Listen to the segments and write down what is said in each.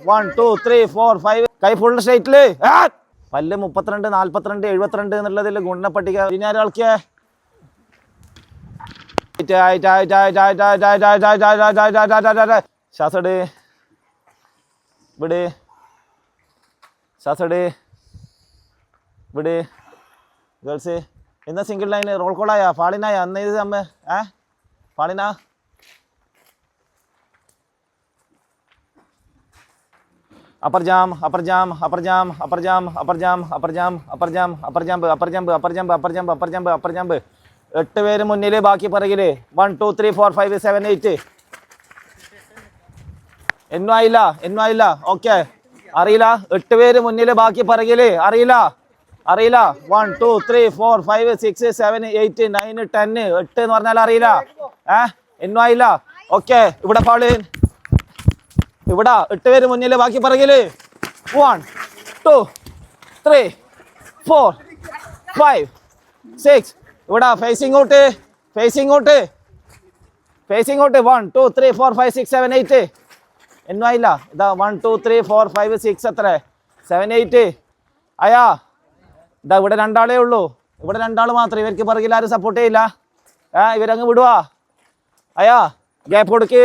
1 2 3 4 5 കൈ ഫുൾ സ്ട്രൈറ്റില് പല്ല് 32 42 72 എന്നുള്ളതിൽ ഗുണന പട്ടിക കളിക്കേ ശ്വാസട് വിട് ശ്വാസട് വിട് ഗേൾസ് ഇന്ന് സിംഗിൾ ലൈന് റോൾ കോളായ ഫാളിനായ അന്ന് ഇത് അമ്മ ഫാളിന upper jump upper jump upper jump upper jump upper jump upper jump upper jump upper jump upper jump upper jump upper jump upper jump upper jump 8 പേര് മുന്നിൽ ബാക്കി പിറകില് 1 2 3 4 5 7 8 എന്നും ആയില്ല ഓക്കെ അറിയില്ല 8 പേര് മുന്നിൽ ബാക്കി പിറകില് അറിയില്ല 1 2 3 4 5 6 7 8 9 10 8 എന്ന് പറഞ്ഞാൽ അറിയില്ല എന്നും ആയില്ല ഓക്കെ ഇവിടെ ഫൗള് ഇവിടെ 8 പേര് മുന്നിൽ ബാക്കി പിറകില് 1 2 3 4 5 6 ഇവിടെ ഫേസിംഗ് ഔട്ട് 1 2 3 4 5 6 7 8 എന്നും ആയില്ല ഇതാ 1 2 3 4 5 6 എത്ര 7 8 അയാ ഇതാ ഇവിടെ രണ്ടാളേ ഉള്ളൂ ഇവിടെ രണ്ടാൾ മാത്രം ഇവർക്ക് പിറകിൽ ആരും സപ്പോർട്ട് ചെയ്യില്ല ഇവരങ്ങ് വിടുവാ അയാ ഗ്യാപ്പ് കൊടുക്ക്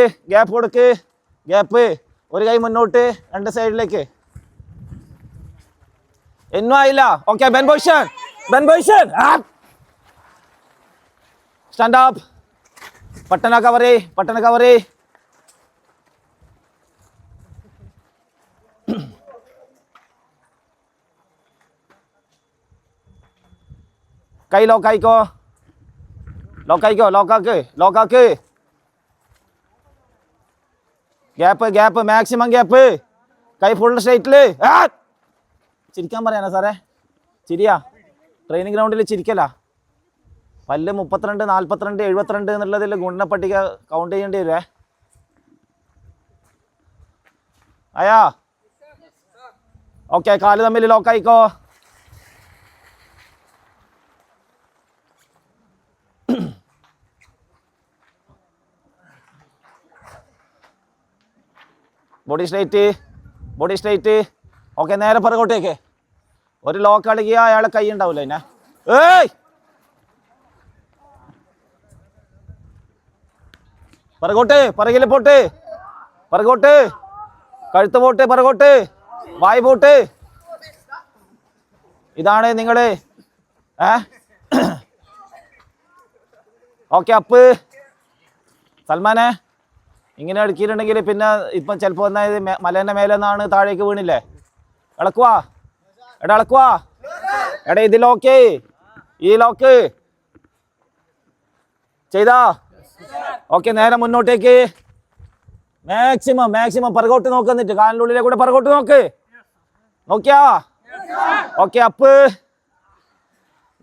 ഗ്യാപ്പ് ഒരു കൈ മുന്നോട്ട് രണ്ട് സൈഡിലേക്ക് എന്നും ആയില്ല okay bend position stand up പട്ടന കവറി കൈ ലോക്കാക്ക് ഗ്യാപ്പ് മാക്സിമം ഗ്യാപ്പ് കൈ ഫുൾ സ്ട്രൈറ്റില് ചിരിക്കാൻ പറയാനാ സാറേ ചിരിയാ ട്രെയിനിങ് ഗ്രൗണ്ടിൽ ചിരിക്കല പല്ല് 32 42 72 എന്നുള്ളതിൽ ഗുണന പട്ടിക കൗണ്ട് ചെയ്യേണ്ടി വരുവേ അയാ ഓക്കെ കാല് തമ്മിൽ ലോക്കായിക്കോ ബോഡി സ്ട്രൈറ്റ് ഓക്കെ നേരെ പിറകോട്ടേക്ക് ഒരു ലോക്ക് അളിക്കുക അയാളെ കൈ ഉണ്ടാവില്ല അതിനെ പിറകില് പിറകോട്ട് കഴുത്ത് പിറകോട്ട് വായ് ഇതാണ് നിങ്ങള് ഓക്കെ അപ്പ് സൽമാനെ ഇങ്ങനെ അടുക്കിയിട്ടുണ്ടെങ്കിൽ പിന്നെ ഇപ്പം ചിലപ്പോൾ ഒന്നായത് മലേൻ്റെ മേലെ നിന്നാണ് താഴേക്ക് വീണില്ലേ ഇളക്കുവാ എടാ ഇത് ലോക്ക് ഈ ലോക്ക് ചെയ്താ ഓക്കെ നേരെ മുന്നോട്ടേക്ക് മാക്സിമം പിറകോട്ട് നോക്കുന്നിട്ട് കാലിൻ്റെ ഉള്ളിലെ കൂടെ പിറകോട്ട് നോക്കിയാ ഓക്കെ അപ്പ്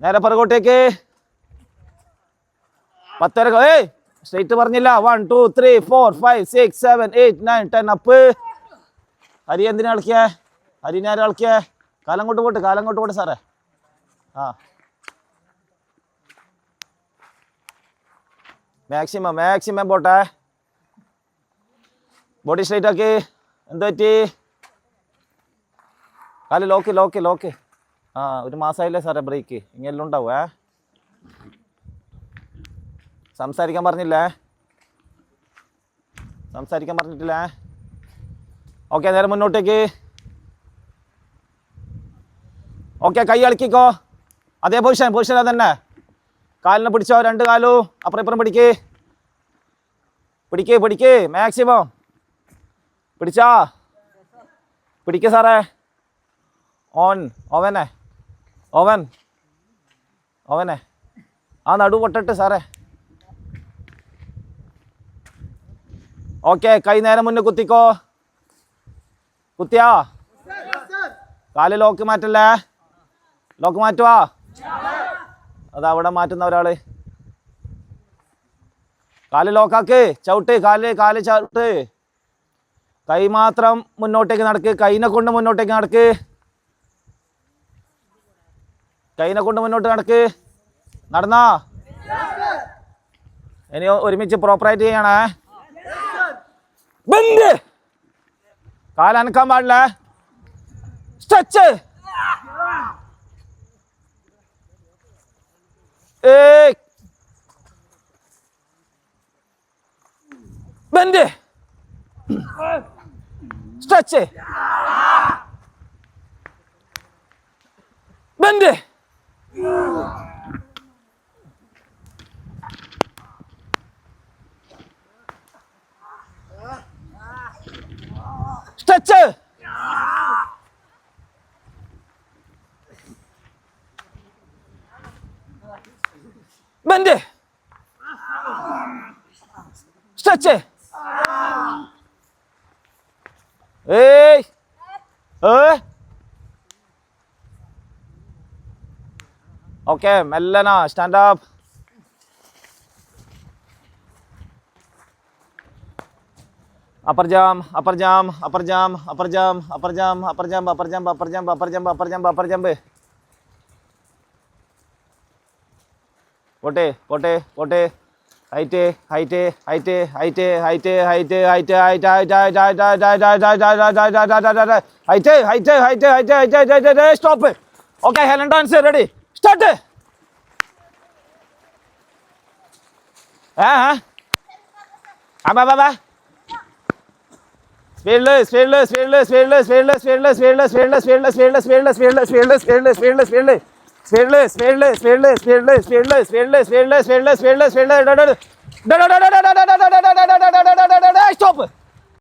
നേരെ പിറകോട്ടേക്ക് 10 വരെ സ്ട്രൈറ്റ് പറഞ്ഞില്ല 1 2 3 4 5 6 7 8 9 10 അപ്പ് ഹരി എന്തിനാ കളിക്കിയേ കാലം കൊണ്ട് പോട്ടെ സാറേ മാക്സിമം പോട്ടെ ബോഡി സ്ട്രൈറ്റ് ആക്കി എന്ത് പറ്റി കാല് ലോക്ക് ഒരു മാസമായില്ലേ സാറേ ബ്രേക്ക് ഇങ്ങനെല്ലാം ഉണ്ടാവേ സംസാരിക്കാൻ പറഞ്ഞിട്ടില്ലേ ഓക്കെ നേരെ മുന്നോട്ടേക്ക് ഓക്കെ കൈ അളക്കിക്കോ അതേ പൊസിഷൻ അതന്നെ കാലിനെ പിടിച്ചോ രണ്ട് കാലും അപ്പുറം ഇപ്പുറം പിടിക്ക് മാക്സിമം പിടിക്ക സാറേ ഓവനെ ആ നടു പൊട്ടട്ട് സാറേ ഓക്കെ കൈ നേരെ മുന്നേ കുത്തിയാ കാല് ലോക്ക് മാറ്റുവാ അത് അവിടെ മാറ്റുന്ന ഒരാള് കാല് ലോക്കാക്ക് ചവിട്ട് കാല് ചവിട്ട് കൈ മാത്രം മുന്നോട്ടേക്ക് നടക്ക് കൈനെ കൊണ്ട് മുന്നോട്ട് നടക്ക് നടന്നാ ഇനി ഒരുമിച്ച് പ്രോപ്പറായിട്ട് ചെയ്യണേ ബന്ദ് കാലനക്കാൻ പാടില്ല. Stretch. Bend. Stretch. Bend. Stretch. Bend. Stretch. Okay, മെല്ലനാ. Stand up. upper jump, upper jump, upper jump, upper jump, upper jump, upper jump, upper jump, upper jump, upper jump, upper jump, upper jump. പോട്ടെ പോട്ടെ പോട്ടെ. Height height height height height height height height height height height. Stop. Okay, Helen dance ready. Start. Speedless, speedless, speedless, speedless, speedless, speedless, speedless, speedless, speedless, speedless, speedless, speedless, speedless, speedless, speedless, speedless. Speedless, speedless, speedless, speedless, speedless, speedless, speedless, speedless, speedless, speedless. Stop.